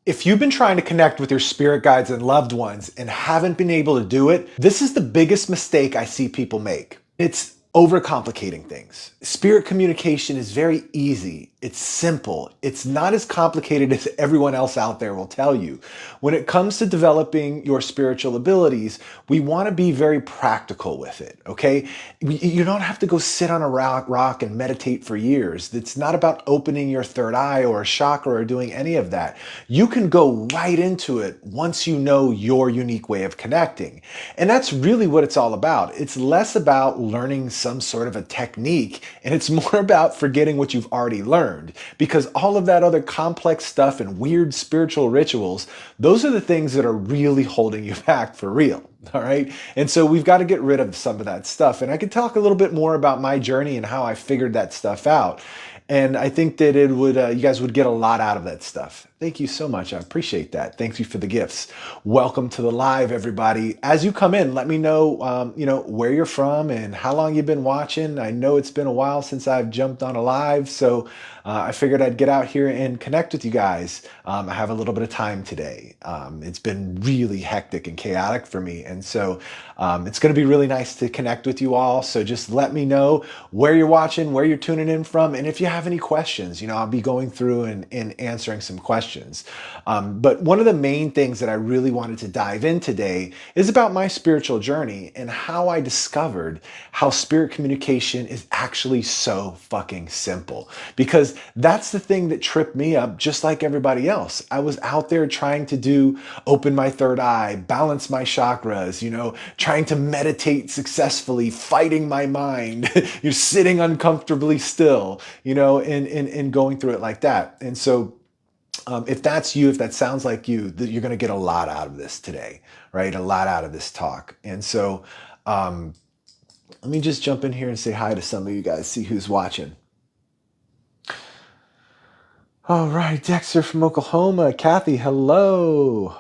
If you've been trying to connect with your spirit guides and loved ones and haven't been able to do it, this is the biggest mistake I see people make. It's overcomplicating things. Spirit communication is very easy. It's simple. It's not as complicated as everyone else out there will tell you. When it comes to developing your spiritual abilities, we want to be very practical with it, okay? You don't have to go sit on a rock and meditate for years. It's not about opening your third eye or a chakra or doing any of that. You can go right into it once you know your unique way of connecting. And that's really what it's all about. It's less about learning some sort of a technique, and it's more about forgetting what you've already learned. Because all of that other complex stuff and weird spiritual rituals, those are the things that are really holding you back for real. All right. And so we've got to get rid of some of that stuff. And I could talk a little bit more about my journey and how I figured that stuff out. And I think that it would, you guys would get a lot out of that stuff. Thank you so much. I appreciate that. Thank you for the gifts. Welcome to the live, everybody. As you come in, let me know, where you're from and how long you've been watching. I know it's been a while since I've jumped on a live, so I figured I'd get out here and connect with you guys. I have a little bit of time today. It's been really hectic and chaotic for me, and so it's going to be really nice to connect with you all. So just let me know where you're watching, where you're tuning in from, and if you have any questions, I'll be going through and answering some questions. But one of the main things that I really wanted to dive in today is about my spiritual journey and how I discovered how spirit communication is actually so fucking simple. Because that's the thing that tripped me up, just like everybody else. I was out there trying to open my third eye, balance my chakras, trying to meditate successfully, fighting my mind, you're sitting uncomfortably still, and going through it like that. And so if that's you, if that sounds like you, you're going to get a lot out of this today, right? A lot out of this talk. And so let me just jump in here and say hi to some of you guys, see who's watching. All right, Dexter from Oklahoma. Kathy, hello.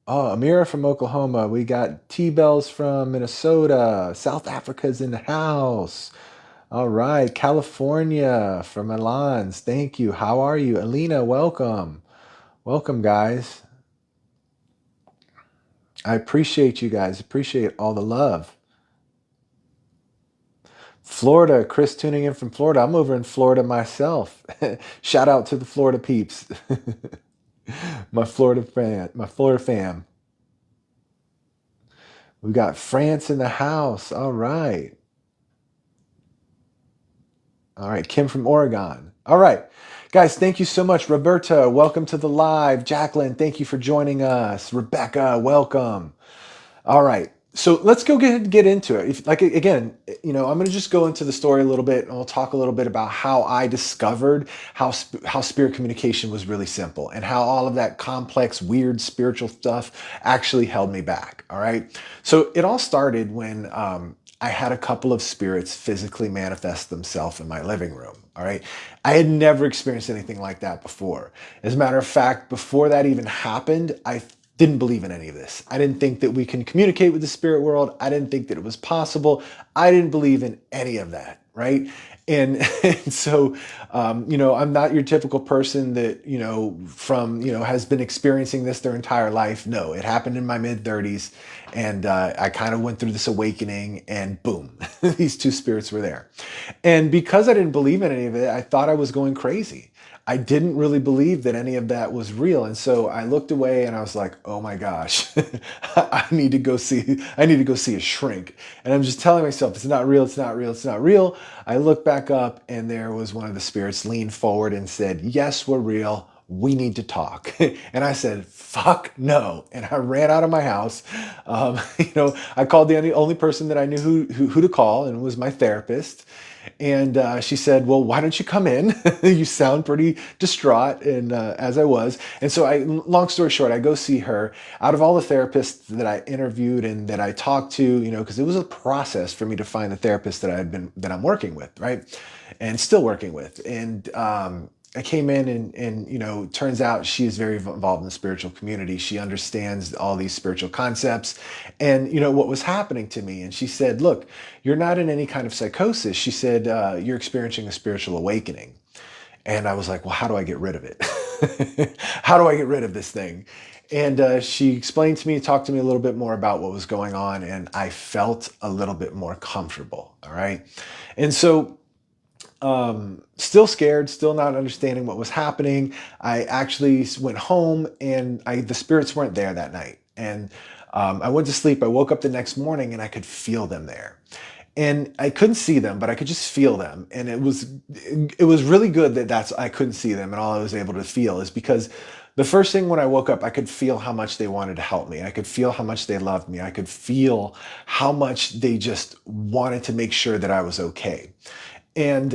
Oh, Amira from Oklahoma. We got T-Bells from Minnesota. South Africa's in the house. All right, California from Milan's. Thank you. How are you? Alina, welcome. Welcome, guys. I appreciate you guys. Appreciate all the love. Florida, Chris tuning in from Florida. I'm over in Florida myself. Shout out to the Florida peeps. My Florida fam. We got France in the house. All right. All right, Kim from Oregon. All right, guys, thank you so much. Roberta, welcome to the live. Jacqueline, thank you for joining us. Rebecca, welcome. All right, so let's go get into it. I'm going to just go into the story a little bit, and I'll talk a little bit about how I discovered how spirit communication was really simple and how all of that complex, weird spiritual stuff actually held me back. All right, so it all started when I had a couple of spirits physically manifest themselves in my living room. All right. I had never experienced anything like that before. As a matter of fact, before that even happened, I didn't believe in any of this. I didn't think that we can communicate with the spirit world. I didn't think that it was possible. I didn't believe in any of that. Right. And so, I'm not your typical person that, has been experiencing this their entire life. No, it happened in my mid-30s. And I kind of went through this awakening, and boom, these two spirits were there. And because I didn't believe in any of it, I thought I was going crazy. I didn't really believe that any of that was real. And so I looked away and I was like, oh my gosh, I need to go see a shrink. And I'm just telling myself, it's not real. It's not real. It's not real. I looked back up, and there was one of the spirits leaned forward and said, yes, we're real. We need to talk. And I said, fuck no. And I ran out of my house. I called the only person that I knew who to call, and it was my therapist. And she said, well, why don't you come in? You sound pretty distraught. And as I was. And so long story short, I go see her. Out of all the therapists that I interviewed and that I talked to, because it was a process for me to find the therapist that I'm working with, right? And still working with. And I came in and turns out she is very involved in the spiritual community. She understands all these spiritual concepts and, what was happening to me. And she said, look, you're not in any kind of psychosis. She said, you're experiencing a spiritual awakening. And I was like, well, how do I get rid of it? How do I get rid of this thing? And she explained to me, talked to me a little bit more about what was going on, and I felt a little bit more comfortable. All right. And so, still scared, still not understanding what was happening. I actually went home, and the spirits weren't there that night. And I went to sleep. I woke up the next morning, and I could feel them there. And I couldn't see them, but I could just feel them. And it was really good that I couldn't see them, and all I was able to feel is because the first thing when I woke up, I could feel how much they wanted to help me. I could feel how much they loved me. I could feel how much they just wanted to make sure that I was okay. And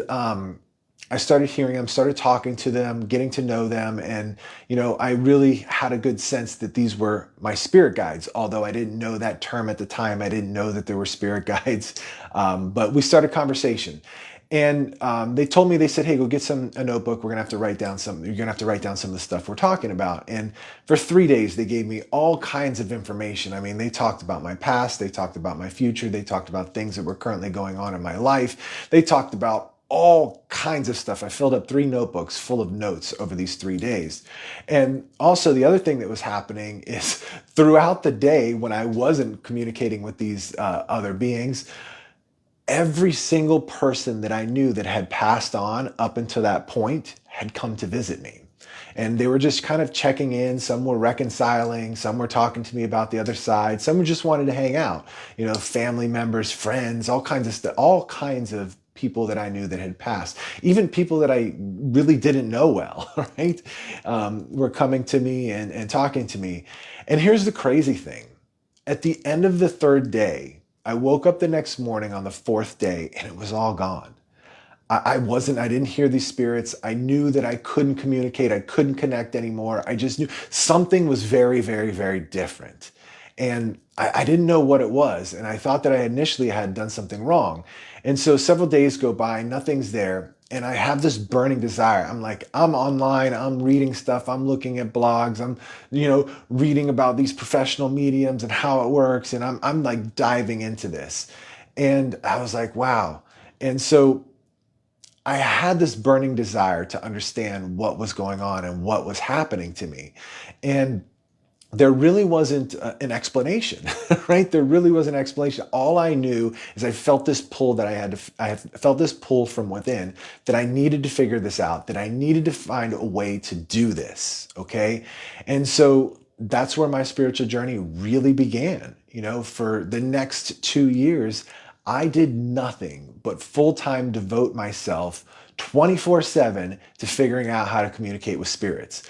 I started hearing them, started talking to them, getting to know them. And, I really had a good sense that these were my spirit guides, although I didn't know that term at the time. I didn't know that there were spirit guides. But we started conversation. And they told me, they said, hey, go get a notebook. We're going to have to write down you're going to have to write down some of the stuff we're talking about. And for 3 days, they gave me all kinds of information. I mean, they talked about my past. They talked about my future. They talked about things that were currently going on in my life. They talked about all kinds of stuff. I filled up 3 notebooks full of notes over these 3 days. And also the other thing that was happening is throughout the day when I wasn't communicating with these other beings, every single person that I knew that had passed on up until that point had come to visit me. And they were just kind of checking in. Some were reconciling. Some were talking to me about the other side. Some just wanted to hang out. Family members, friends, all kinds of stuff, all kinds of people that I knew that had passed. Even people that I really didn't know well, right? Were coming to me and talking to me. And here's the crazy thing. At the end of the 3rd day, I woke up the next morning on the 4th day and it was all gone. I didn't hear these spirits. I knew that I couldn't communicate. I couldn't connect anymore. I just knew something was very, very, very different. And I didn't know what it was. And I thought that I initially had done something wrong. And so several days go by, nothing's there. And I have this burning desire. I'm online, I'm reading stuff, I'm looking at blogs, I'm, reading about these professional mediums and how it works. And I'm like diving into this. And I was like, wow. And so I had this burning desire to understand what was going on and what was happening to me. And there really wasn't an explanation, right? There really was an explanation. All I knew is I felt this pull that I felt this pull from within that I needed to figure this out, that I needed to find a way to do this. Okay. And so that's where my spiritual journey really began. For the next 2 years, I did nothing but full-time devote myself 24/7 to figuring out how to communicate with spirits.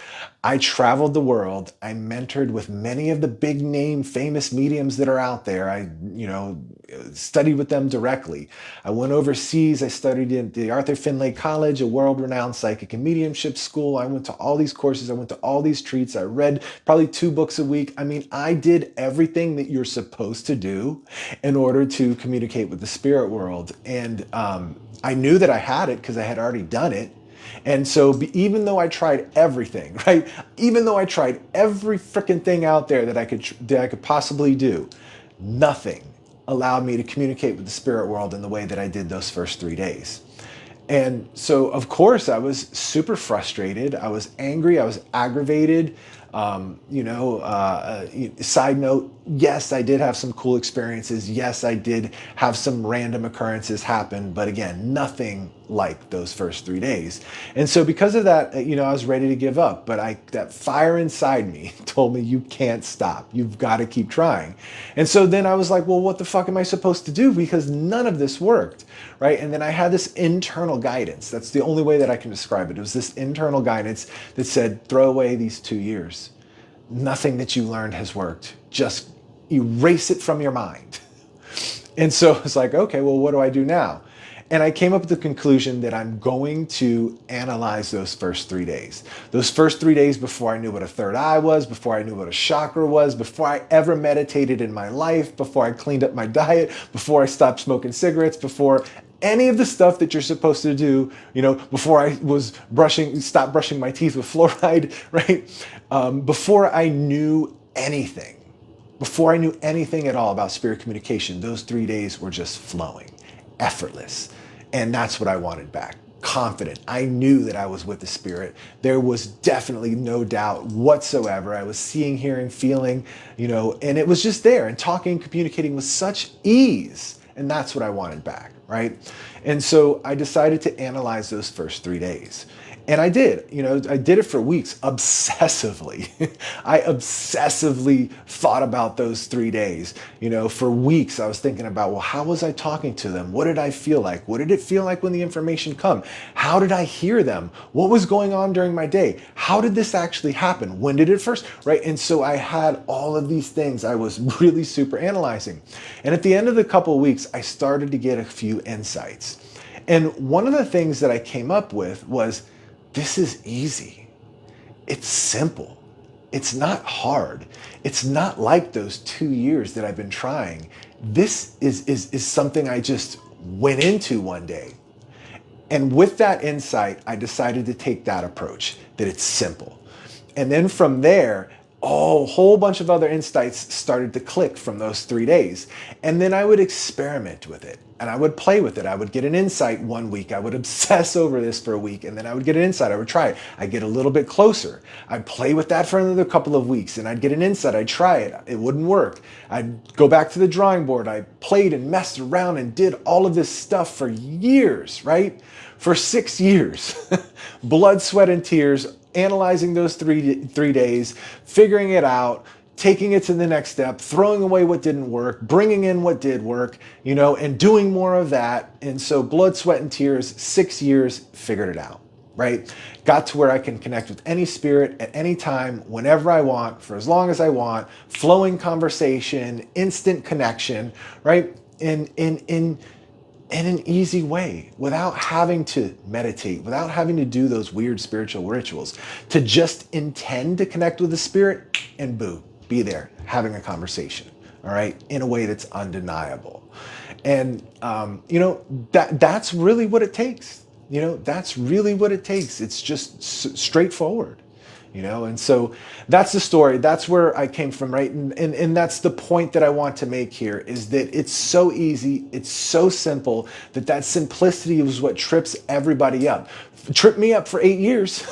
I traveled the world. I mentored with many of the big name famous mediums that are out there. I, studied with them directly. I went overseas. I studied at the Arthur Findlay College, a world-renowned psychic and mediumship school. I went to all these courses. I went to all these retreats. I read probably 2 books a week. I mean, I did everything that you're supposed to do in order to communicate with the spirit world. And I knew that I had it because I had already done it. And so even though I tried everything, right? Even though I tried every freaking thing out there that I could possibly do, nothing allowed me to communicate with the spirit world in the way that I did those first 3 days. And so, of course, I was super frustrated. I was angry. I was aggravated. Side note, yes, I did have some cool experiences. Yes, I did have some random occurrences happen. But again, nothing like those first 3 days. And so because of that, I was ready to give up. But that fire inside me told me, you can't stop. You've got to keep trying. And so then I was like, well, what the fuck am I supposed to do? Because none of this worked, right? And then I had this internal guidance. That's the only way that I can describe it. It was this internal guidance that said, throw away these 2 years. Nothing that you learned has worked. Just erase it from your mind. And so it's like, okay, well, what do I do now? And I came up with the conclusion that I'm going to analyze those first 3 days. Those first 3 days before I knew what a third eye was, before I knew what a chakra was, before I ever meditated in my life, before I cleaned up my diet, before I stopped smoking cigarettes, before any of the stuff that you're supposed to do, before I stopped brushing my teeth with fluoride, right? Before I knew anything, at all about spirit communication, those 3 days were just flowing, effortless. And that's what I wanted back. confident. I knew that I was with the Spirit. There was definitely no doubt whatsoever. I was seeing, hearing, feeling, and it was just there. And talking and communicating with such ease. And that's what I wanted back, right? And so I decided to analyze those first 3 days. And I did, I did it for weeks obsessively. I obsessively thought about those 3 days. For weeks I was thinking about, well, how was I talking to them? What did I feel like? What did it feel like when the information come? How did I hear them? What was going on during my day? How did this actually happen? When did it first, right? And so I had all of these things I was really super analyzing. And at the end of the couple of weeks, I started to get a few insights. And one of the things that I came up with was, this is easy. It's simple. It's not hard. It's not like those 2 years that I've been trying. This is something I just went into one day. And with that insight, I decided to take that approach, that it's simple. And then from there, a whole bunch of other insights started to click from those 3 days. And then I would experiment with it and I would play with it. I would get an insight one week. I would obsess over this for a week, and then I would get an insight. I would try it. I'd get a little bit closer. I'd play with that for another couple of weeks and I'd get an insight. I'd try it. It wouldn't work. I'd go back to the drawing board. I played and messed around and did all of this stuff for years, right? For 6 years. Blood, sweat, and tears, analyzing those three days, figuring it out, taking it to the next step, throwing away what didn't work, bringing in what did work, and doing more of that. And so blood, sweat, and tears, 6 years, figured it out, right? Got to where I can connect with any spirit at any time, whenever I want, for as long as I want, flowing conversation, instant connection, right? In an easy way, without having to meditate, without having to do those weird spiritual rituals, to just intend to connect with the spirit and boom, be there having a conversation, all right, in a way that's undeniable. And, that's really what it takes. That's really what it takes. It's just straightforward. And so that's the story. That's where I came from, right? And that's the point that I want to make here, is that it's so easy, it's so simple, that simplicity is what trips everybody up. Tripped me up for 8 years,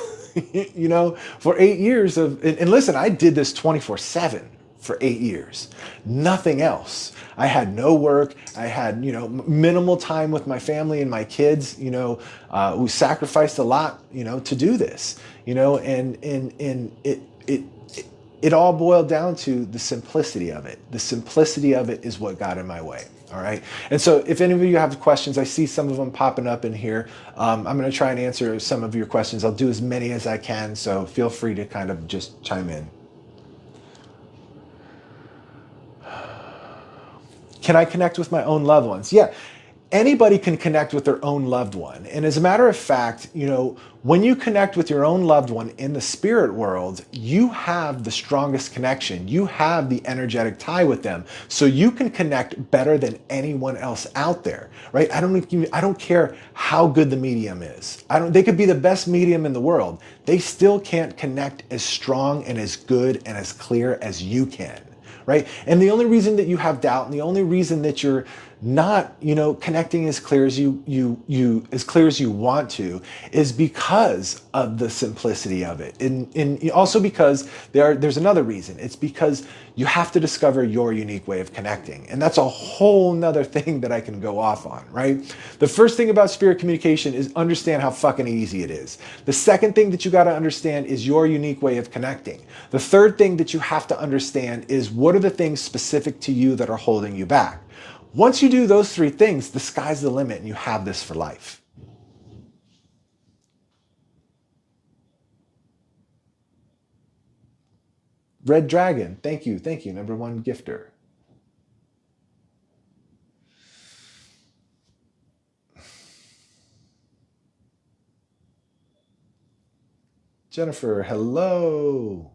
for 8 years and listen, I did this 24/7 for 8 years, nothing else. I had no work. I had, minimal time with my family and my kids. We sacrificed a lot, to do this, and it all boiled down to the simplicity of it. The simplicity of it is what got in my way. All right. And so if any of you have questions, I see some of them popping up in here. I'm going to try and answer some of your questions. I'll do as many as I can. So feel free to kind of just chime in. Can I connect with my own loved ones? Yeah, anybody can connect with their own loved one. And as a matter of fact, when you connect with your own loved one in the spirit world, you have the strongest connection. You have the energetic tie with them. So you can connect better than anyone else out there, right? I don't care how good the medium is. They could be the best medium in the world. They still can't connect as strong and as good and as clear as you can. Right? And the only reason that you have doubt, and the only reason that you're not, connecting as clear as you want to, is because of the simplicity of it. And also because there's another reason. It's because you have to discover your unique way of connecting. And that's a whole nother thing that I can go off on, right? The first thing about spirit communication is understand how fucking easy it is. The second thing that you got to understand is your unique way of connecting. The third thing that you have to understand is, what are the things specific to you that are holding you back? Once you do those three things, the sky's the limit and you have this for life. Red Dragon, thank you, number one gifter. Jennifer, hello.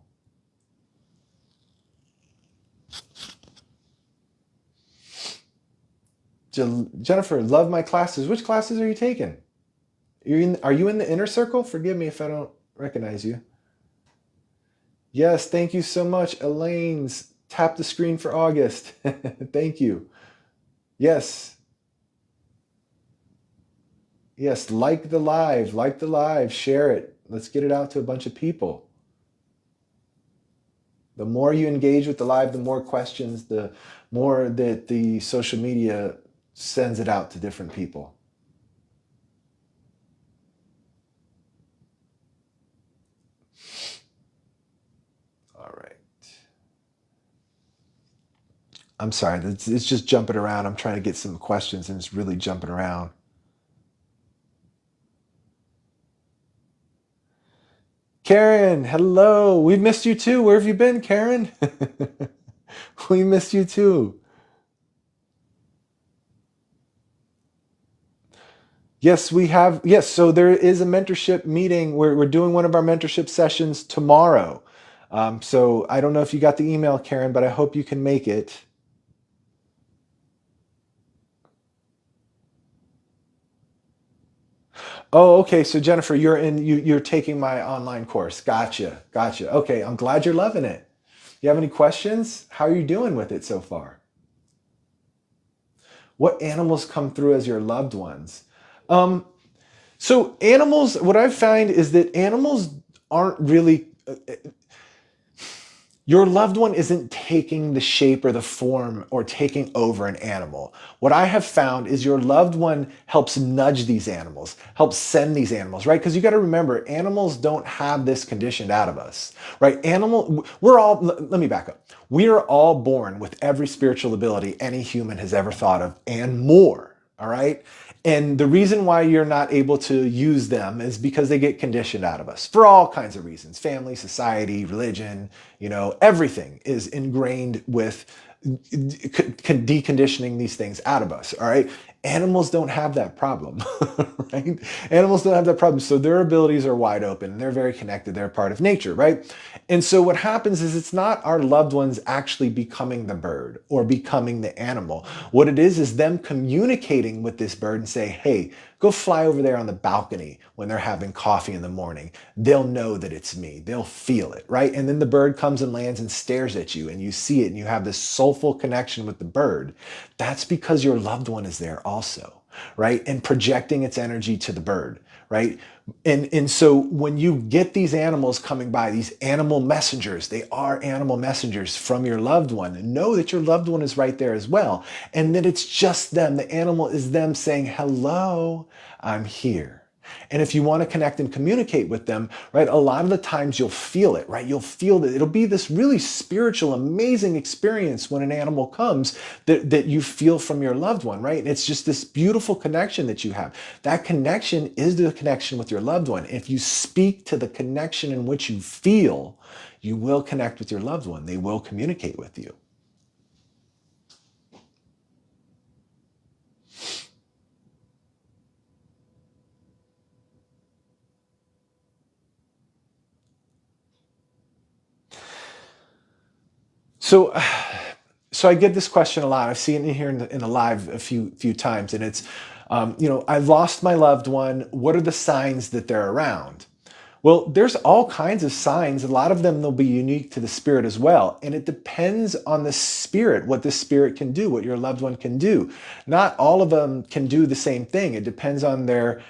Jennifer, love my classes. Which classes are you taking? Are you in the inner circle? Forgive me if I don't recognize you. Yes, thank you so much. Elaine's tap the screen for August. Thank you. Yes. Yes, like the live, share it. Let's get it out to a bunch of people. The more you engage with the live, the more questions, the more that the social media sends it out to different people. All right. I'm sorry, it's just jumping around. I'm trying to get some questions and it's really jumping around. Karen, hello. We missed you too. Where have you been, Karen? We missed you too. Yes, we have. Yes, so there is a mentorship meeting. We're doing one of our mentorship sessions tomorrow. So I don't know if you got the email, Karen, but I hope you can make it. Oh, okay. So Jennifer, you're taking my online course. Gotcha. Gotcha. Okay. I'm glad you're loving it. You have any questions? How are you doing with it so far? What animals come through as your loved ones? Um, so animals, what I find is that animals aren't really your loved one isn't taking the shape or the form or taking over an animal. What I have found is your loved one helps nudge these animals, helps send these animals, right? Because you got to remember, animals don't have this conditioned out of us, right? Let me back up. We are all born with every spiritual ability any human has ever thought of and more, all right? And the reason why you're not able to use them is because they get conditioned out of us for all kinds of reasons. Family, society, religion, everything is ingrained with deconditioning these things out of us. All right. Animals don't have that problem, right? Animals don't have that problem. So their abilities are wide open. They're very connected. They're a part of nature, right? And so what happens is it's not our loved ones actually becoming the bird or becoming the animal. What it is them communicating with this bird and say, hey, go fly over there on the balcony when they're having coffee in the morning. They'll know that it's me. They'll feel it, right? And then the bird comes and lands and stares at you and you see it and you have this soulful connection with the bird. That's because your loved one is there also, right? And projecting its energy to the bird, right? And so when you get these animals coming by, these animal messengers, they are animal messengers from your loved one. Know that your loved one is right there as well. And that it's just them. The animal is them saying, hello, I'm here. And if you want to connect and communicate with them, right, a lot of the times you'll feel it, right? You'll feel that it'll be this really spiritual, amazing experience when an animal comes that you feel from your loved one, right? It's just this beautiful connection that you have. That connection is the connection with your loved one. If you speak to the connection in which you feel, you will connect with your loved one. They will communicate with you. So, so I get this question a lot. I've seen it here in the live a few times, and it's, I've lost my loved one. What are the signs that they're around? Well, there's all kinds of signs. A lot of them they'll be unique to the spirit as well, and it depends on the spirit, what the spirit can do, what your loved one can do. Not all of them can do the same thing. It depends on their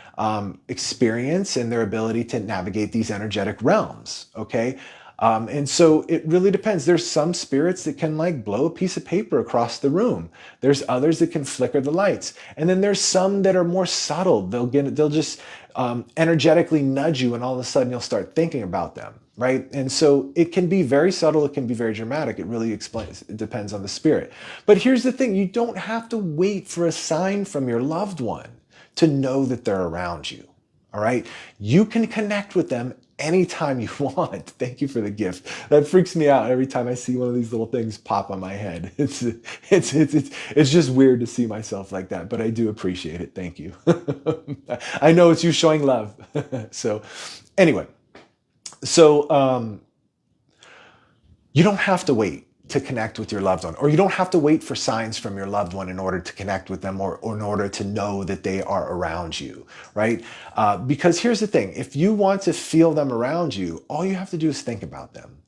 experience and their ability to navigate these energetic realms. Okay. And so it really depends. There's some spirits that can like blow a piece of paper across the room. There's others that can flicker the lights. And then there's some that are more subtle. They'll just energetically nudge you and all of a sudden you'll start thinking about them. Right. And so it can be very subtle. It can be very dramatic. It really explains. It depends on the spirit. But here's the thing. You don't have to wait for a sign from your loved one to know that they're around you. All right. You can connect with them anytime you want. Thank you for the gift. That freaks me out every time I see one of these little things pop on my head. It's just weird to see myself like that, but I do appreciate it. Thank you. I know it's you showing love. So anyway, so you don't have to wait to connect with your loved one, or you don't have to wait for signs from your loved one in order to connect with them, or in order to know that they are around you, right? Because here's the thing, if you want to feel them around you, all you have to do is think about them.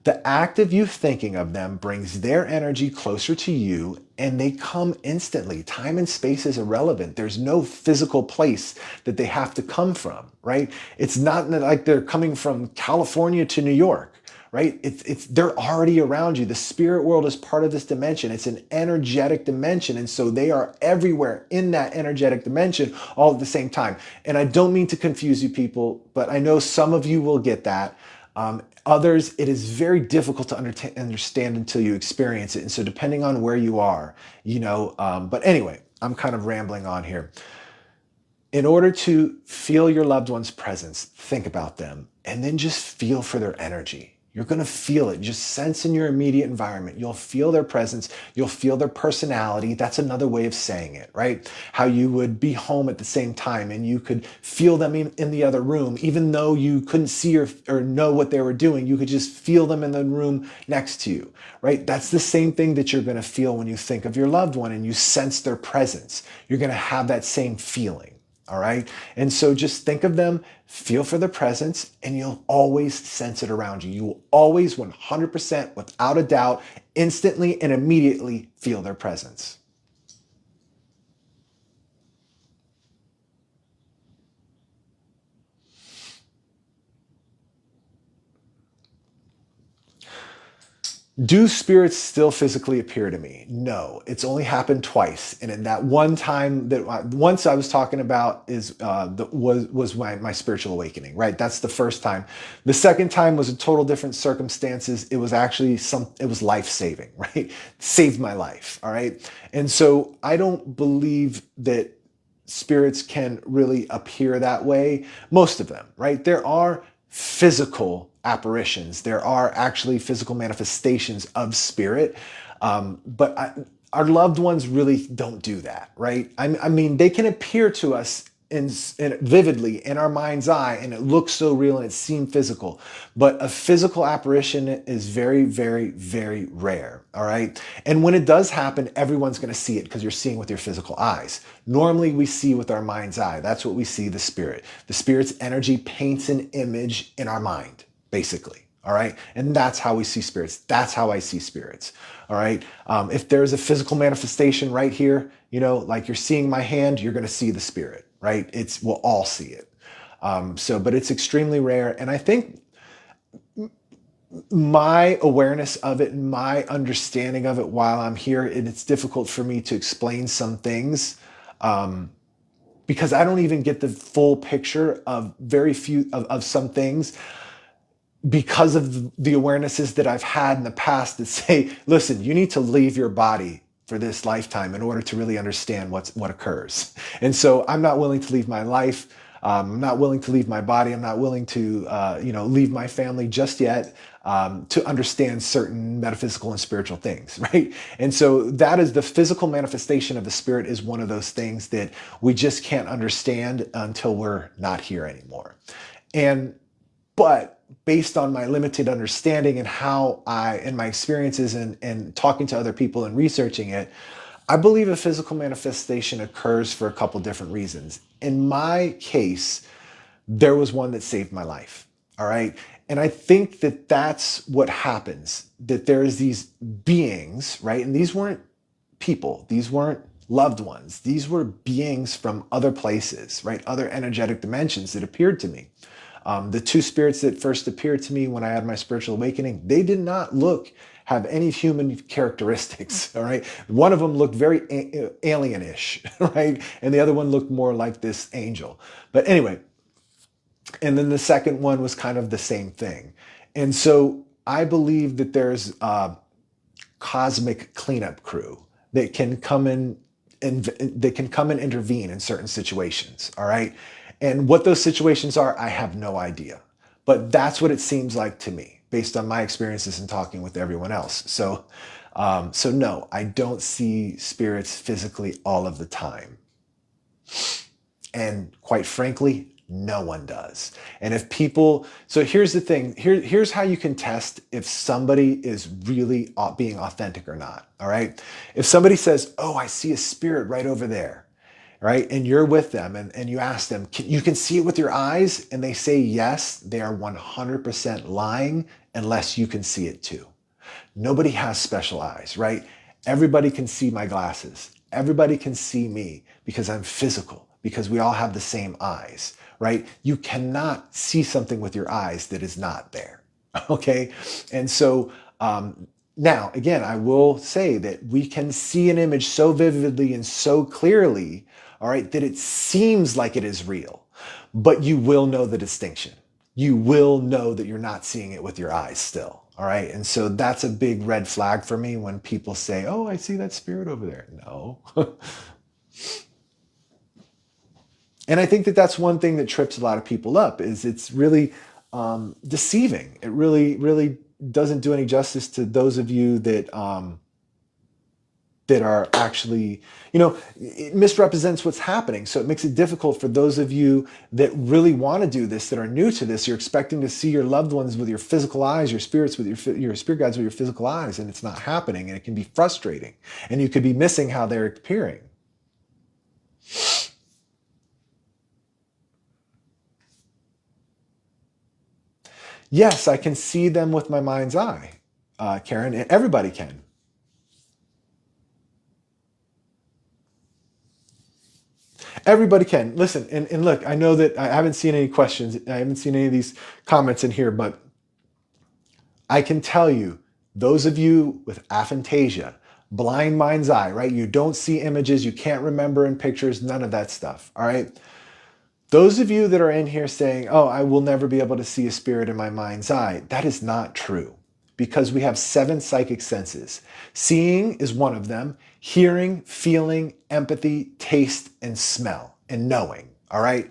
The act of you thinking of them brings their energy closer to you, and they come instantly. Time and space is irrelevant. There's no physical place that they have to come from, right? It's not like they're coming from California to New York, right? They're already around you. The spirit world is part of this dimension. It's an energetic dimension. And so they are everywhere in that energetic dimension all at the same time. And I don't mean to confuse you people, but I know some of you will get that. Others, it is very difficult to understand until you experience it. And so depending on where you are, but anyway, I'm kind of rambling on here. In order to feel your loved one's presence, think about them and then just feel for their energy. You're going to feel it. Just sense in your immediate environment. You'll feel their presence. You'll feel their personality. That's another way of saying it, right? How you would be home at the same time and you could feel them in the other room, even though you couldn't see or know what they were doing. You could just feel them in the room next to you, right? That's the same thing that you're going to feel when you think of your loved one and you sense their presence. You're going to have that same feeling. All right. And so just think of them, feel for their presence, and you'll always sense it around you. You will always 100% without a doubt, instantly and immediately feel their presence. Do spirits still physically appear to me? No, it's only happened twice. And in that one time once I was talking about was my spiritual awakening, right? That's the first time. The second time was a total different circumstances. It was actually it was life-saving, right? Saved my life, all right? And so I don't believe that spirits can really appear that way. Most of them, right? There are physical apparitions. There are actually physical manifestations of spirit, but our loved ones really don't do that, right? I mean, they can appear to us in vividly in our mind's eye, and it looks so real and it seems physical, but a physical apparition is very, very, very rare, all right? And when it does happen, everyone's going to see it because you're seeing with your physical eyes. Normally we see with our mind's eye. That's what we see the spirit. The spirit's energy paints an image in our mind, basically. All right. And that's how we see spirits. That's how I see spirits. All right. If there's a physical manifestation right here, like you're seeing my hand, you're going to see the spirit, right? We'll all see it. But it's extremely rare. And I think my awareness of it and my understanding of it while I'm here, and it's difficult for me to explain some things, because I don't even get the full picture of very few of some things, because of the awarenesses that I've had in the past that say, listen, you need to leave your body for this lifetime in order to really understand what occurs. And so I'm not willing to leave my life. I'm not willing to leave my body. I'm not willing to, leave my family just yet, to understand certain metaphysical and spiritual things, right? And so that is the physical manifestation of the spirit, is one of those things that we just can't understand until we're not here anymore. But based on my limited understanding and and my experiences and talking to other people and researching it, I believe a physical manifestation occurs for a couple different reasons. In my case, there was one that saved my life. All right. And I think that that's what happens, that there's these beings, right? And these weren't people. These weren't loved ones. These were beings from other places, right? Other energetic dimensions that appeared to me. The two spirits that first appeared to me when I had my spiritual awakening, they did not have any human characteristics, all right? One of them looked very alien-ish, right? And the other one looked more like this angel. But anyway, and then the second one was kind of the same thing. And so I believe that there's a cosmic cleanup crew that can come in and they can come and intervene in certain situations, all right? And what those situations are, I have no idea. But that's what it seems like to me, based on my experiences and talking with everyone else. So no, I don't see spirits physically all of the time. And quite frankly, no one does. And if people, so here's the thing, here's how you can test if somebody is really being authentic or not, all right? If somebody says, oh, I see a spirit right over there, right? And you're with them and you ask them, you can see it with your eyes, and they say yes, they are 100% lying unless you can see it too. Nobody has special eyes, right? Everybody can see my glasses. Everybody can see me because I'm physical, because we all have the same eyes, right? You cannot see something with your eyes that is not there, okay? And so now, again, I will say that we can see an image so vividly and so clearly, all right, that it seems like it is real, but you will know the distinction. You will know that you're not seeing it with your eyes still. All right. And so that's a big red flag for me when people say, oh, I see that spirit over there. No. And I think that that's one thing that trips a lot of people up is it's really deceiving. It really, really doesn't do any justice to those of you that that are actually, it misrepresents what's happening. So it makes it difficult for those of you that really want to do this, that are new to this. You're expecting to see your loved ones with your physical eyes, your spirits with your spirit guides with your physical eyes, and it's not happening, and it can be frustrating, and you could be missing how they're appearing. Yes, I can see them with my mind's eye, Karen, and everybody can. Everybody can. Listen, and look, I know that I haven't seen any questions. I haven't seen any of these comments in here, but I can tell you, those of you with aphantasia, blind mind's eye, right? You don't see images, you can't remember in pictures, none of that stuff, all right? Those of you that are in here saying, oh, I will never be able to see a spirit in my mind's eye, that is not true, because we have 7 psychic senses. Seeing is one of them, hearing, feeling, empathy, taste, and smell, and knowing, all right?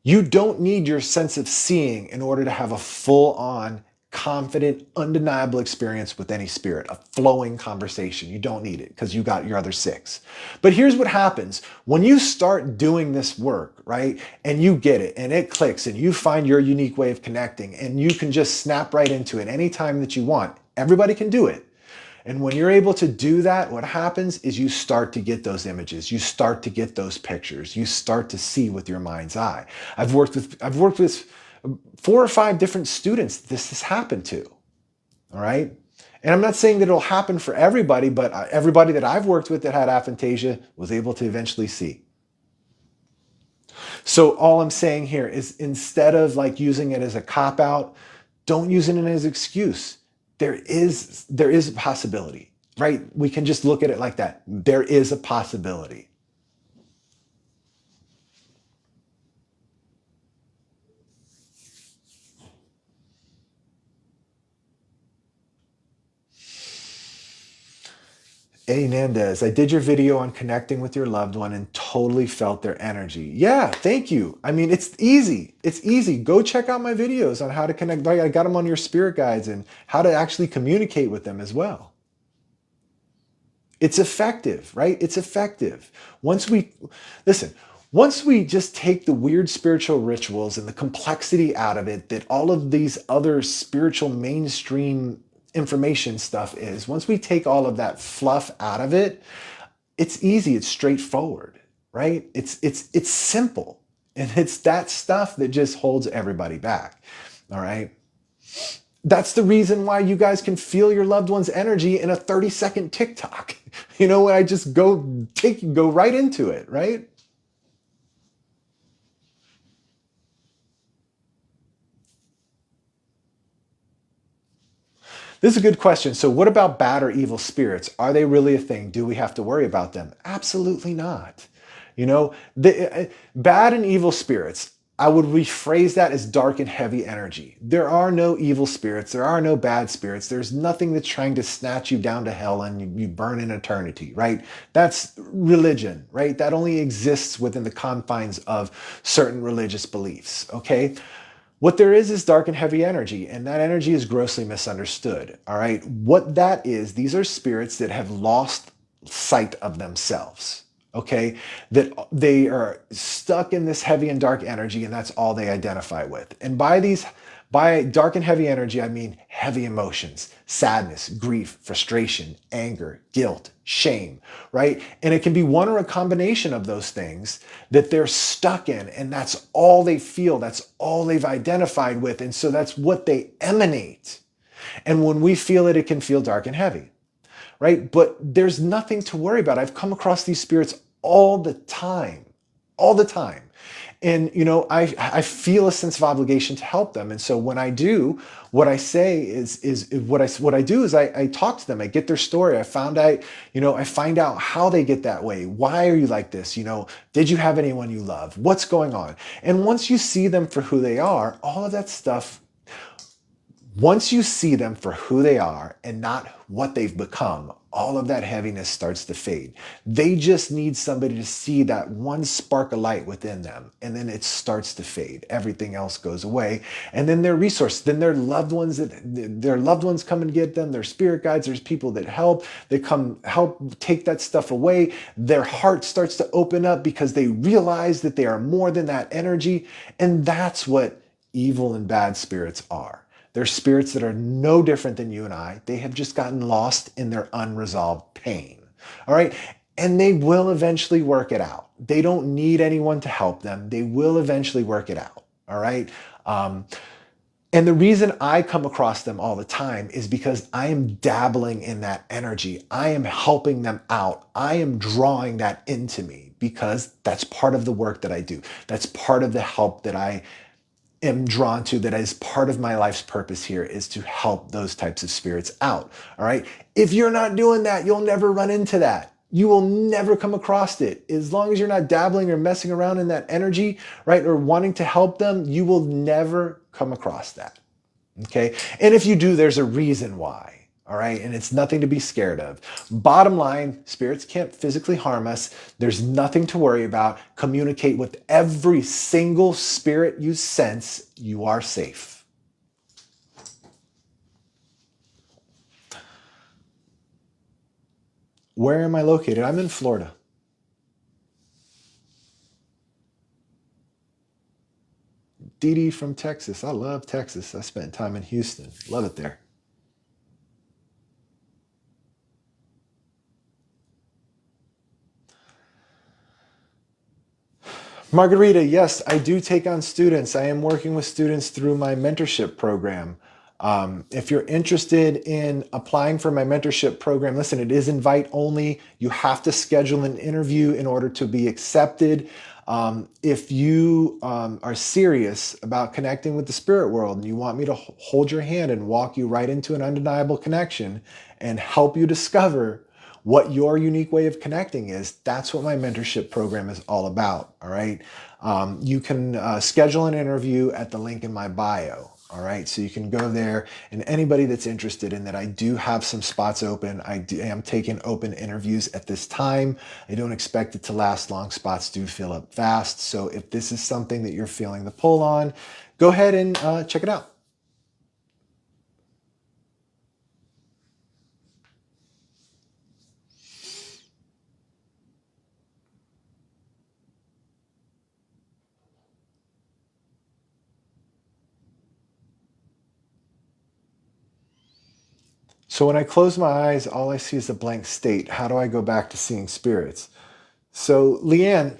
You don't need your sense of seeing in order to have a full-on, confident, undeniable experience with any spirit, a flowing conversation. You don't need it because you got your other 6. But here's what happens when you start doing this work, right? And you get it and it clicks and you find your unique way of connecting and you can just snap right into it anytime that you want. Everybody can do it. And when you're able to do that, what happens is you start to get those images, you start to get those pictures, you start to see with your mind's eye. I've worked with 4 or 5 different students this has happened to, all right? And I'm not saying that it'll happen for everybody, but everybody that I've worked with that had aphantasia was able to eventually see. So all I'm saying here is instead of like using it as a cop-out, don't use it as an excuse. There is a possibility, right? We can just look at it like that. There is a possibility. Eddie Nandez, I did your video on connecting with your loved one and totally felt their energy. Yeah, thank you. I mean, it's easy. It's easy. Go check out my videos on how to connect. I got them on your spirit guides and how to actually communicate with them as well. It's effective, right? It's effective. Once we just take the weird spiritual rituals and the complexity out of it, that all of these other spiritual mainstream information stuff is, once we take all of that fluff out of it, it's easy, it's straightforward, right? It's simple. And it's that stuff that just holds everybody back. All right. That's the reason why you guys can feel your loved one's energy in a 30-second TikTok. When I just go right into it, right? This is a good question. So what about bad or evil spirits? Are they really a thing? Do we have to worry about them? Absolutely not. Bad and evil spirits, I would rephrase that as dark and heavy energy. There are no evil spirits. There are no bad spirits. There's nothing that's trying to snatch you down to hell and you burn in eternity, right? That's religion, right? That only exists within the confines of certain religious beliefs, okay? What there is dark and heavy energy, and that energy is grossly misunderstood, all right? What that is, these are spirits that have lost sight of themselves, okay? That they are stuck in this heavy and dark energy, and that's all they identify with. And by these By dark and heavy energy, I mean heavy emotions, sadness, grief, frustration, anger, guilt, shame, right? And it can be one or a combination of those things that they're stuck in, and that's all they feel, that's all they've identified with, and so that's what they emanate. And when we feel it, it can feel dark and heavy, right? But there's nothing to worry about. I've come across these spirits all the time, all the time. And, I feel a sense of obligation to help them. And so when I do, what I say is what I do is I talk to them. I get their story. I find out how they get that way. Why are you like this? Did you have anyone you love? What's going on? And once you see them for who they are, all of that stuff, once you see them for who they are and not what they've become, all of that heaviness starts to fade. They just need somebody to see that one spark of light within them, and then it starts to fade. Everything else goes away, and then their resource, then their loved ones come and get them. Their spirit guides, there's people that help. They come help take that stuff away. Their heart starts to open up because they realize that they are more than that energy, and that's what evil and bad spirits are. They're spirits that are no different than you and I. They have just gotten lost in their unresolved pain. All right. And they will eventually work it out. They don't need anyone to help them. They will eventually work it out. All right. And the reason I come across them all the time is because I am dabbling in that energy. I am helping them out. I am drawing that into me because that's part of the work that I do. That's part of the help that I am drawn to, that is part of my life's purpose here, is to help those types of spirits out. All right. If you're not doing that, you'll never run into that. You will never come across it. As long as you're not dabbling or messing around in that energy, right, or wanting to help them, you will never come across that. Okay. And if you do, there's a reason why. All right. And it's nothing to be scared of. Bottom line, spirits can't physically harm us. There's nothing to worry about. Communicate with every single spirit you sense. You are safe. Where am I located? I'm in Florida. Dee Dee from Texas. I love Texas. I spent time in Houston. Love it there. Margarita, yes, I do take on students. I am working with students through my mentorship program. If you're interested in applying for my mentorship program, listen, it is invite only. You have to schedule an interview in order to be accepted. If you are serious about connecting with the spirit world and you want me to hold your hand and walk you right into an undeniable connection and help you discover what your unique way of connecting is, that's what my mentorship program is all about. All right. You can schedule an interview at the link in my bio. All right. So you can go there, and anybody that's interested in that, I do have some spots open. I am taking open interviews at this time. I don't expect it to last long. Spots do fill up fast. So if this is something that you're feeling the pull on, go ahead and check it out. So when I close my eyes, all I see is a blank state. How do I go back to seeing spirits? So Leanne,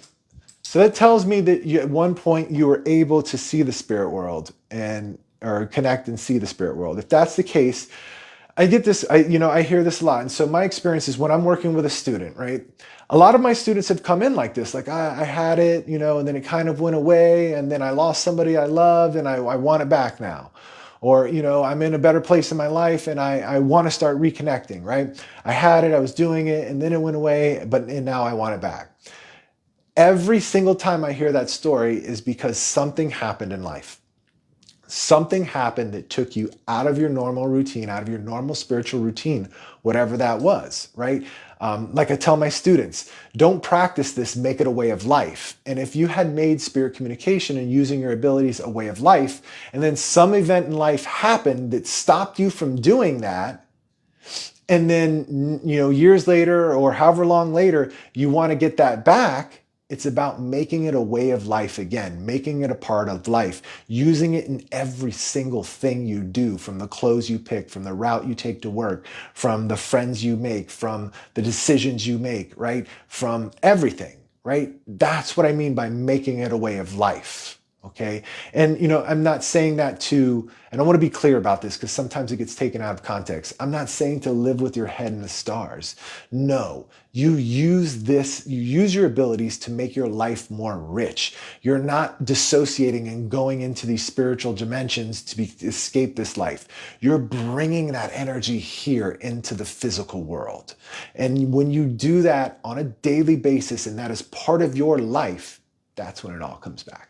so that tells me that at one point you were able to see the spirit world or connect and see the spirit world. If that's the case, I get this, I hear this a lot. And so my experience is when I'm working with a student, right? A lot of my students have come in like this, like I had it, and then it kind of went away, and then I lost somebody I loved and I want it back now. Or, I'm in a better place in my life and I want to start reconnecting, right? I had it, I was doing it, and then it went away, and now I want it back. Every single time I hear that story is because something happened in life. Something happened that took you out of your normal routine, out of your normal spiritual routine, whatever that was, right? Like I tell my students, don't practice this, make it a way of life. And if you had made spirit communication and using your abilities a way of life, and then some event in life happened that stopped you from doing that, and then, years later or however long later, you want to get that back, It's about making it a way of life again, making it a part of life, using it in every single thing you do, from the clothes you pick, from the route you take to work, from the friends you make, from the decisions you make, right? From everything, right? That's what I mean by making it a way of life. Okay. And, I'm not saying that and I want to be clear about this because sometimes it gets taken out of context. I'm not saying to live with your head in the stars. No, you use your abilities to make your life more rich. You're not dissociating and going into these spiritual dimensions to escape this life. You're bringing that energy here into the physical world. And when you do that on a daily basis, and that is part of your life, that's when it all comes back.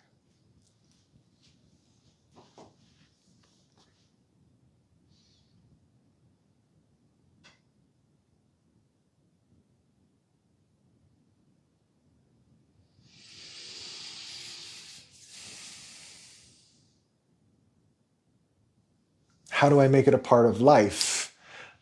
How do I make it a part of life?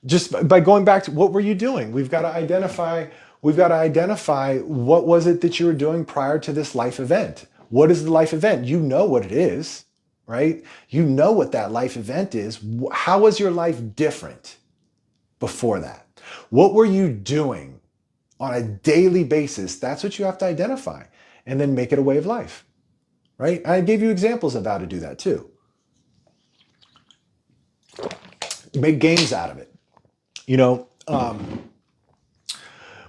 Just by going back to what were you doing? We've got to identify what was it that you were doing prior to this life event. What is the life event? You know what it is, right? You know what that life event is. How was your life different before that? What were you doing on a daily basis? That's what you have to identify and then make it a way of life, right? I gave you examples of how to do that too. Make games out of it.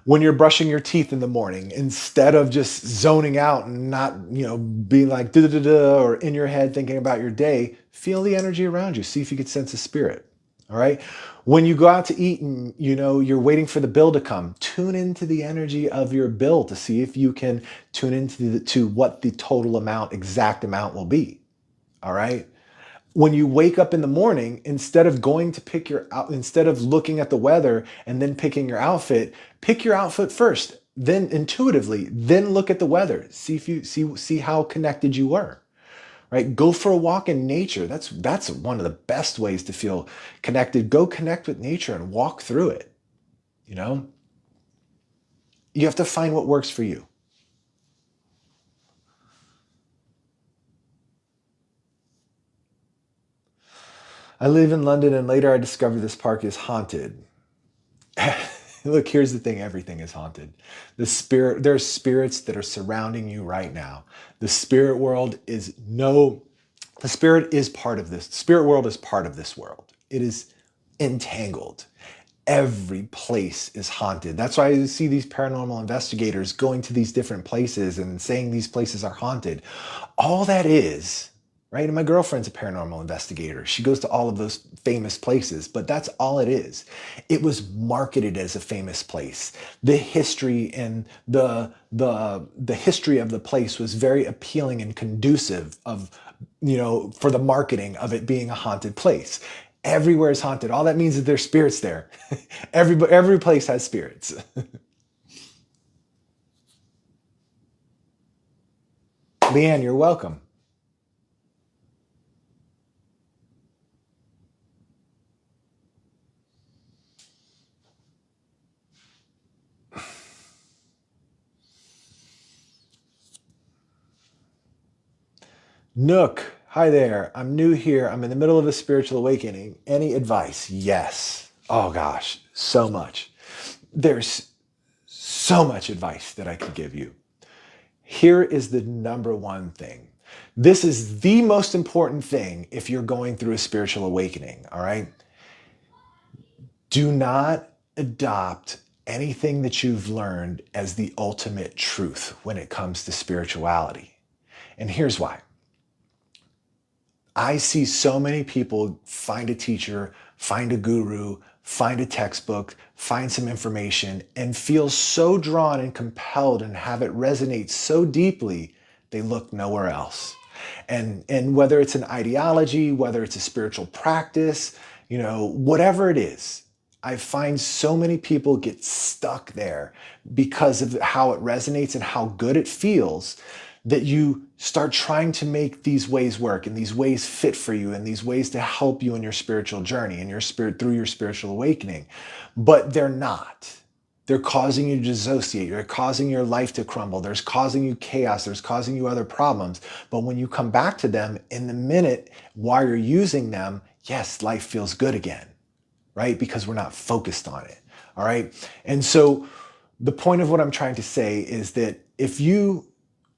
When you're brushing your teeth in the morning, instead of just zoning out and not, being like da da da da or in your head thinking about your day, feel the energy around you. See if you can sense a spirit. All right. When you go out to eat and, you're waiting for the bill to come, tune into the energy of your bill to see if you can tune into to what the total exact amount will be. All right. When you wake up in the morning, instead of instead of looking at the weather and then picking your outfit, pick your outfit first, then intuitively, then look at the weather. See if you see how connected you were, right? Go for a walk in nature. That's one of the best ways to feel connected. Go connect with nature and walk through it. You have to find what works for you. I live in London, and later I discovered this park is haunted. Look, here's the thing. Everything is haunted. There's spirits that are surrounding you right now. The spirit world the spirit is part of this. The spirit world is part of this world. It is entangled. Every place is haunted. That's why you see these paranormal investigators going to these different places and saying these places are haunted. All that is, right? And my girlfriend's a paranormal investigator. She goes to all of those famous places, but that's all it is. It was marketed as a famous place. The history and the history of the place was very appealing and conducive for the marketing of it being a haunted place. Everywhere is haunted. All that means is there's spirits there. Every place has spirits. Leanne, you're welcome. Nook, hi there. I'm new here. I'm in the middle of a spiritual awakening. Any advice? Yes. Oh gosh, so much. There's so much advice that I could give you. Here is the number one thing. This is the most important thing if you're going through a spiritual awakening, all right? Do not adopt anything that you've learned as the ultimate truth when it comes to spirituality. And here's why. I see so many people find a teacher, find a guru, find a textbook, find some information, and feel so drawn and compelled and have it resonate so deeply, they look nowhere else. And whether it's an ideology, whether it's a spiritual practice, whatever it is, I find so many people get stuck there because of how it resonates and how good it feels, that you start trying to make these ways work and these ways fit for you and these ways to help you in your spiritual journey and through your spiritual awakening. But they're not. They're causing you to dissociate. They're causing your life to crumble. There's causing you chaos. There's causing you other problems. But when you come back to them in the minute while you're using them, yes, life feels good again, right? Because we're not focused on it. All right. And so the point of what I'm trying to say is that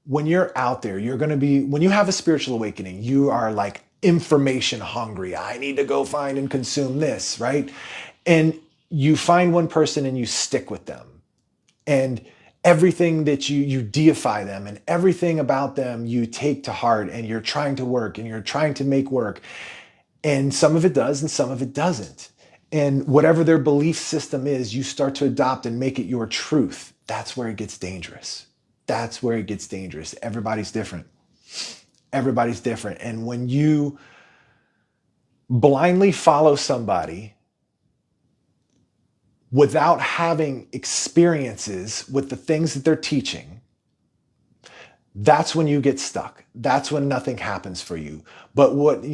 when you're out there, when you have a spiritual awakening, you are like information hungry. I need to go find and consume this, right? And you find one person and you stick with them. And everything that you deify them, and everything about them you take to heart, and you're trying to work and you're trying to make work. And some of it does and some of it doesn't. And whatever their belief system is, you start to adopt and make it your truth. That's where it gets dangerous. That's where it gets dangerous. Everybody's different. Everybody's different. And when you blindly follow somebody without having experiences with the things that they're teaching, that's when you get stuck. That's when nothing happens for you. But what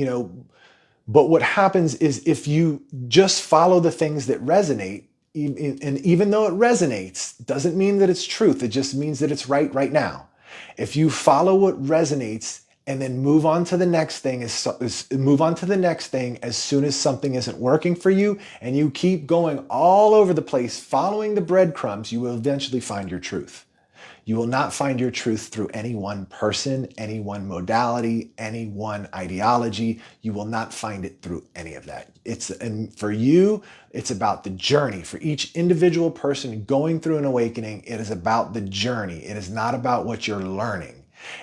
happens is, if you just follow the things that resonate, and even though it resonates, doesn't mean that it's truth. It just means that it's right now. If you follow what resonates and then move on to the next thing, as soon as something isn't working for you, and you keep going all over the place following the breadcrumbs, you will eventually find your truth. You will not find your truth through any one person, any one modality, any one ideology. You will not find it through any of that. And for you, it's about the journey. For each individual person going through an awakening, it is about the journey. It is not about what you're learning.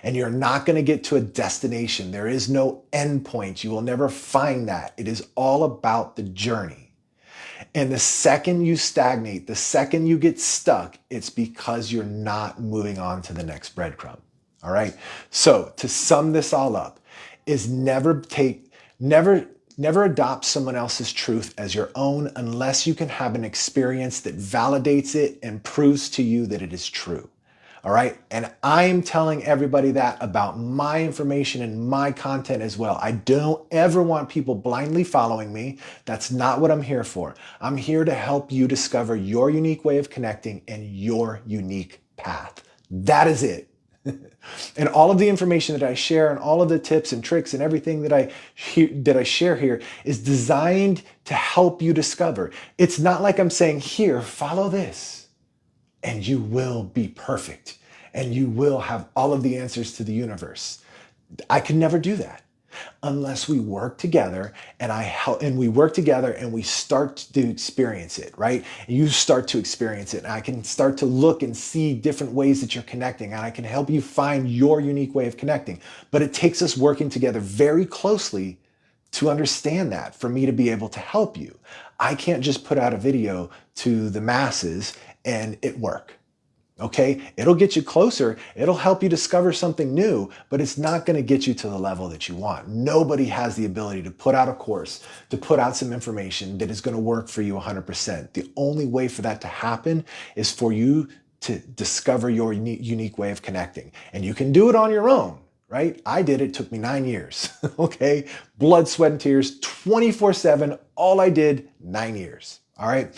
And you're not going to get to a destination. There is no end point. You will never find that. It is all about the journey. And the second you stagnate, the second you get stuck, it's because you're not moving on to the next breadcrumb. All right. So to sum this all up, is never adopt someone else's truth as your own unless you can have an experience that validates it and proves to you that it is true. All right. And I'm telling everybody that about my information and my content as well. I don't ever want people blindly following me. That's not what I'm here for. I'm here to help you discover your unique way of connecting and your unique path. That is it. And all of the information that I share, and all of the tips and tricks and everything that I share here is designed to help you discover. It's not like I'm saying, here, follow this, and you will be perfect, and you will have all of the answers to the universe. I can never do that unless we work together, and we work together and we start to experience it, right? You start to experience it, and I can start to look and see different ways that you're connecting, and I can help you find your unique way of connecting. But it takes us working together very closely to understand that, for me to be able to help you. I can't just put out a video to the masses and it work. Okay, it'll get you closer. It'll help you discover something new, but it's not going to get you to the level that you want. Nobody has the ability to put out a course, to put out some information that is going to work for you 100%. The only way for that to happen is for you to discover your unique way of connecting. And you can do it on your own, right? I did it. It took me 9 years. Okay, blood, sweat, and tears, 24/7. All I did, 9 years. All right.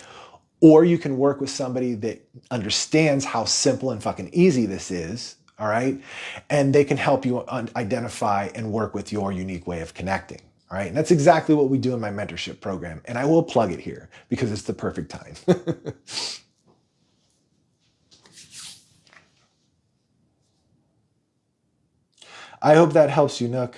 Or you can work with somebody that understands how simple and fucking easy this is, all right? And they can help you identify and work with your unique way of connecting, all right? And that's exactly what we do in my mentorship program. And I will plug it here because it's the perfect time. I hope that helps you, Nook.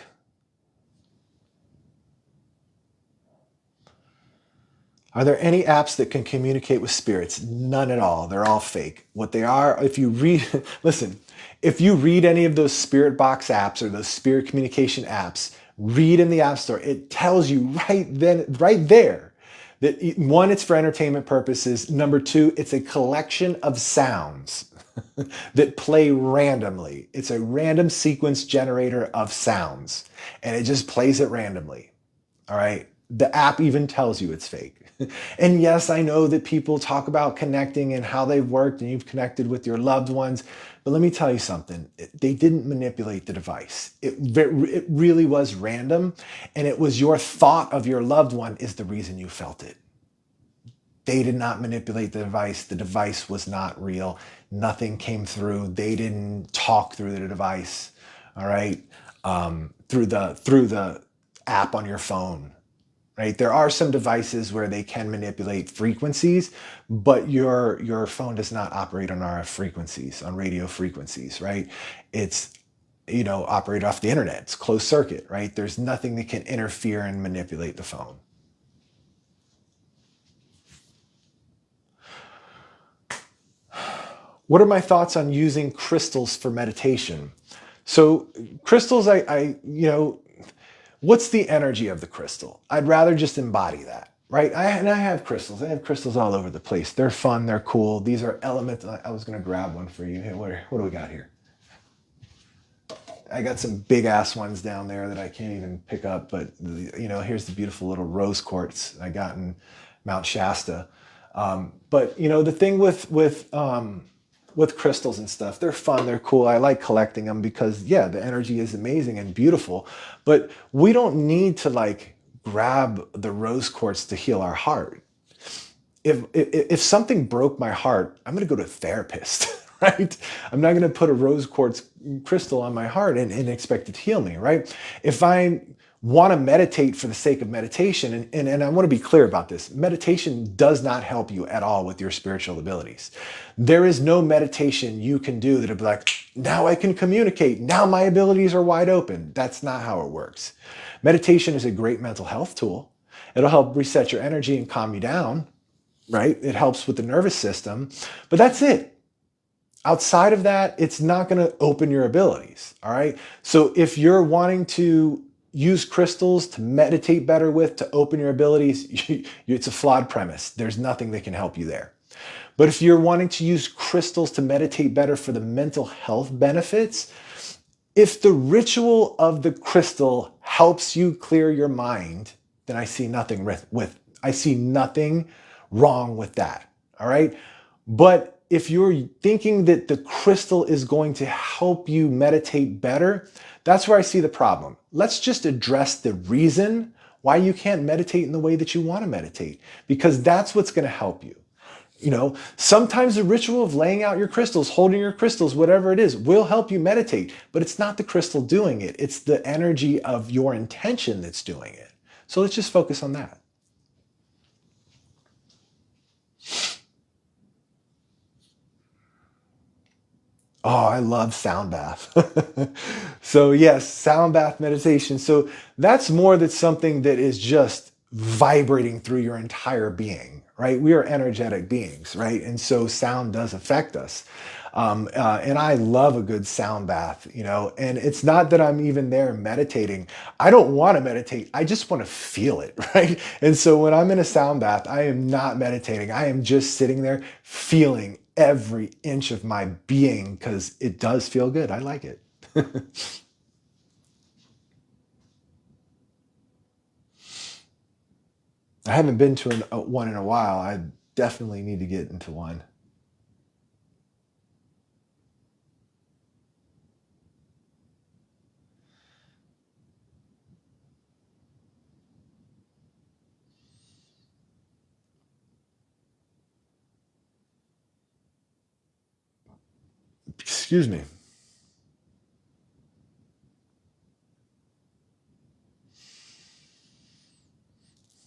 Are there any apps that can communicate with spirits? None at all. They're all fake. What they are, if you read, listen, if you read any of those spirit box apps or those spirit communication apps, read in the App Store. It tells you right there, that one, it's for entertainment purposes. Number two, it's a collection of sounds that play randomly. It's a random sequence generator of sounds, and it just plays it randomly. All right. The app even tells you it's fake. And yes, I know that people talk about connecting and how they've worked and you've connected with your loved ones. But let me tell you something. They didn't manipulate the device. It really was random. And it was your thought of your loved one is the reason you felt it. They did not manipulate the device. The device was not real. Nothing came through. They didn't talk through the device. All right, through the app on your phone. Right? There are some devices where they can manipulate frequencies, but your phone does not operate on RF frequencies, on radio frequencies, right? It's operate off the internet. It's closed circuit, right? There's nothing that can interfere and manipulate the phone. What are my thoughts on using crystals for meditation? So crystals, what's the energy of the crystal? I'd rather just embody that, right? I have crystals. I have crystals all over the place. They're fun. They're cool. These are elements. I was going to grab one for you. Hey, what do we got here? I got some big ass ones down there that I can't even pick up, but here's the beautiful little rose quartz I got in Mount Shasta. But the thing with crystals and stuff, they're fun, they're cool. I like collecting them because the energy is amazing and beautiful, but we don't need to grab the rose quartz to heal our heart. If something broke my heart, I'm going to go to a therapist. Right? I'm not going to put a rose quartz crystal on my heart and expect it to heal me, right? If I want to meditate for the sake of meditation, and I want to be clear about this, meditation does not help you at all with your spiritual abilities. There is no meditation you can do that'll be like, now I can communicate, now my abilities are wide open. That's not how it works. Meditation is a great mental health tool. It'll help reset your energy and calm you down, right? It helps with the nervous system, but that's it. Outside of that, it's not going to open your abilities, all right? So if you're wanting to use crystals to meditate better with, to open your abilities, it's a flawed premise. There's nothing that can help you there. But if you're wanting to use crystals to meditate better for the mental health benefits, if the ritual of the crystal helps you clear your mind, then I see nothing wrong with that, all right? But if you're thinking that the crystal is going to help you meditate better, that's where I see the problem. Let's just address the reason why you can't meditate in the way that you want to meditate, because that's what's going to help you. Sometimes the ritual of laying out your crystals, holding your crystals, whatever it is, will help you meditate, but it's not the crystal doing it. It's the energy of your intention that's doing it. So let's just focus on that. Oh, I love sound bath. So yes, sound bath meditation. So that's more than something that is just vibrating through your entire being, right? We are energetic beings, right? And so sound does affect us. And I love a good sound bath, and it's not that I'm even there meditating. I don't want to meditate. I just want to feel it, right? And so when I'm in a sound bath, I am not meditating. I am just sitting there feeling every inch of my being because it does feel good. I like it. I haven't been to one in a while. I definitely need to get into one. Excuse me.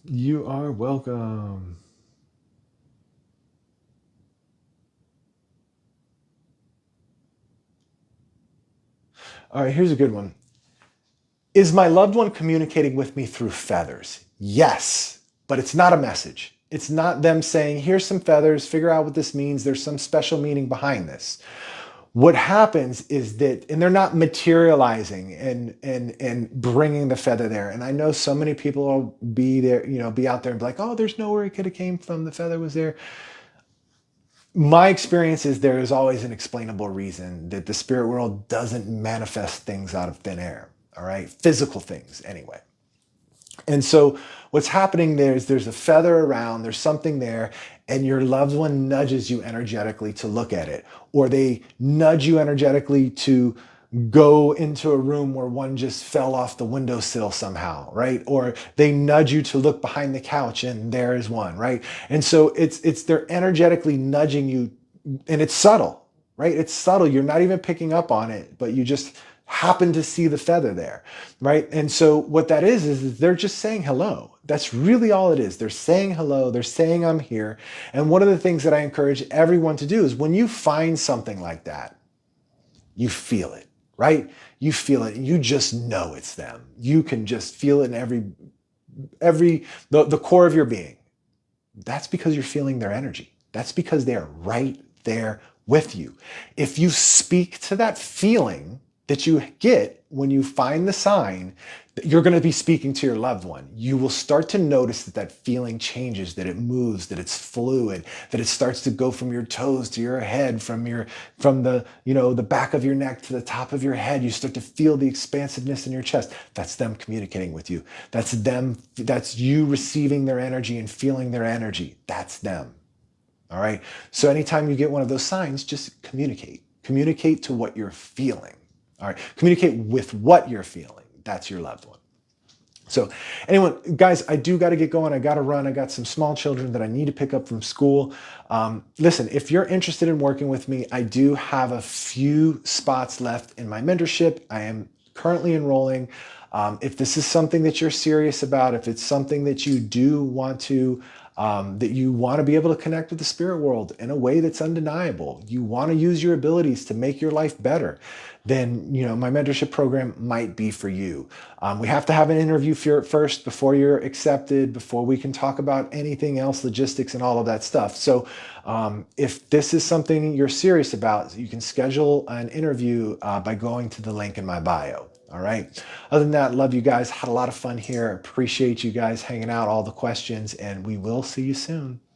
You are welcome. All right, here's a good one. Is my loved one communicating with me through feathers? Yes, but it's not a message. It's not them saying, here's some feathers, figure out what this means. There's some special meaning behind this. What happens is that, and they're not materializing and bringing the feather there. And I know so many people will be there, be out there and be like, oh, there's nowhere it could have came from. The feather was there. My experience is there is always an explainable reason that the spirit world doesn't manifest things out of thin air. All right. Physical things anyway. And so what's happening there is there's a feather around, there's something there, and your loved one nudges you energetically to look at it, or they nudge you energetically to go into a room where one just fell off the windowsill somehow, right? Or they nudge you to look behind the couch and there is one, right? And so they're energetically nudging you, and it's subtle, right? It's subtle. You're not even picking up on it, but you just happen to see the feather there, right? And so what that is they're just saying hello. That's really all it is. They're saying hello. They're saying I'm here. And one of the things that I encourage everyone to do is when you find something like that, you feel it, right? You feel it. You just know it's them. You can just feel it in the core of your being. That's because you're feeling their energy. That's because they are right there with you. If you speak to that feeling that you get when you find the sign, you're going to be speaking to your loved one. You will start to notice that that feeling changes, that it moves, that it's fluid, that it starts to go from your toes to your head, from the back of your neck to the top of your head. You start to feel the expansiveness in your chest. That's them communicating with you. That's you receiving their energy and feeling their energy. That's them. All right. So anytime you get one of those signs, just communicate. Communicate to what you're feeling. All right. Communicate with what you're feeling. That's your loved one. So anyway, guys, I do got to get going. I got to run. I got some small children that I need to pick up from school. Listen, if you're interested in working with me, I do have a few spots left in my mentorship. I am currently enrolling. If this is something that you're serious about, if it's something that you do want to, that you want to be able to connect with the spirit world in a way that's undeniable, you want to use your abilities to make your life better, then my mentorship program might be for you. We have to have an interview first before you're accepted, before we can talk about anything else, logistics and all of that stuff. So if this is something you're serious about, you can schedule an interview by going to the link in my bio. All right. Other than that, love you guys. Had a lot of fun here. Appreciate you guys hanging out, all the questions, and we will see you soon.